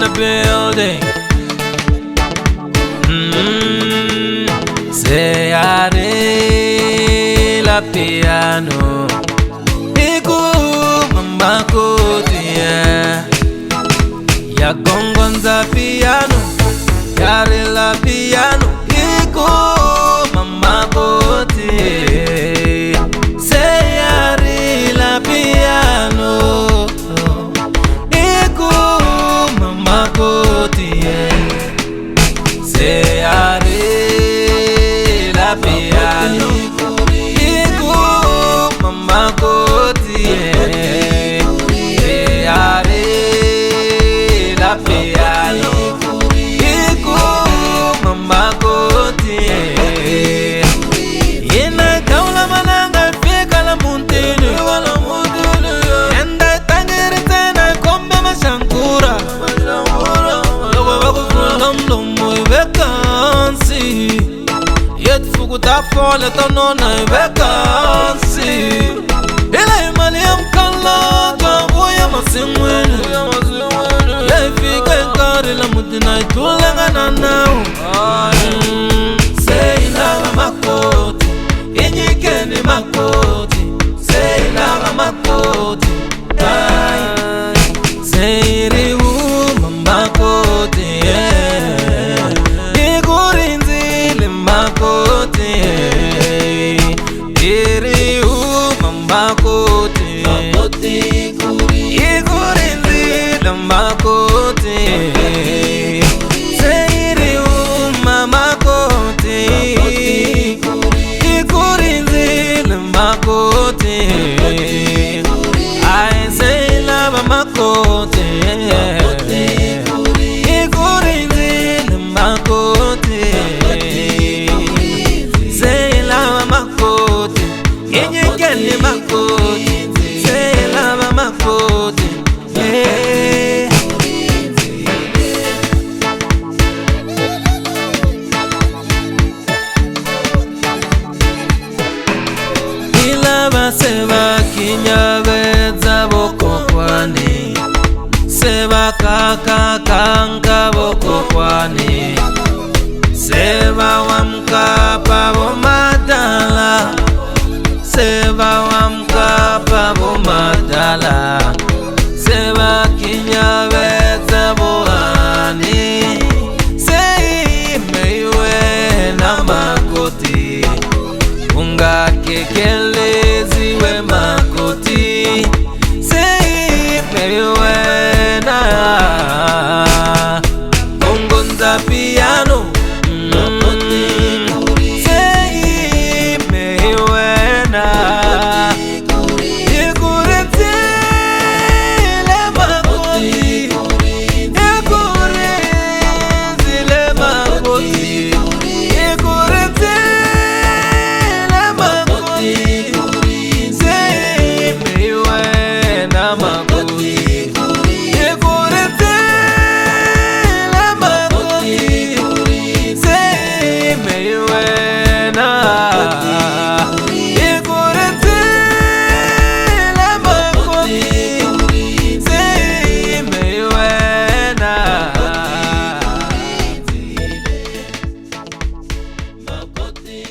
the building. Say la piano. Iku mama kotia. Ya gongonza piano. Yare la piano. Iku mama kotia. Say la piano. Iku mama kotia. Say la piano. Iku mama kotie. La piano. Iku mama kotie. Ina kaula mananga fika la muntini. Enda tangiri tena kombe mashankura. Logo bago fulom vacancy. Yet fukuta fole tonona vacancy. Ila imaliam kala kabuya masimwene. Lefika nkari la mutina itulenga na nao. Say lava makoti, inyikeni makoti. Say lava makoti, say riu makoti. Igurinzile makoti, iriu makoti. Igurinzile makoti, say riu makoti. Igurinzile makoti, I say lava makoti. Igurinzile makoti, say lava makoti. Inyekeni makoti, say lava makoti. Ilava seva kinyaveza boko kwani. Seva kaka kanka boko kwani. Seva wamkapa bomadala. Seva wamkapa bomadala. Seva kinyaveza bohani. Sei meiwe na makoti. Unga kekelezi we makoti. Sei meiwe na gongonza piano. Sei meiwe na igurinzile makoti. Igurinzile makoti. Igurinzile makoti. Sei meiwe na makoti. Igurinzile makoti. Sei meiwe na igurinzile makoti. Sei meiwe na makoti.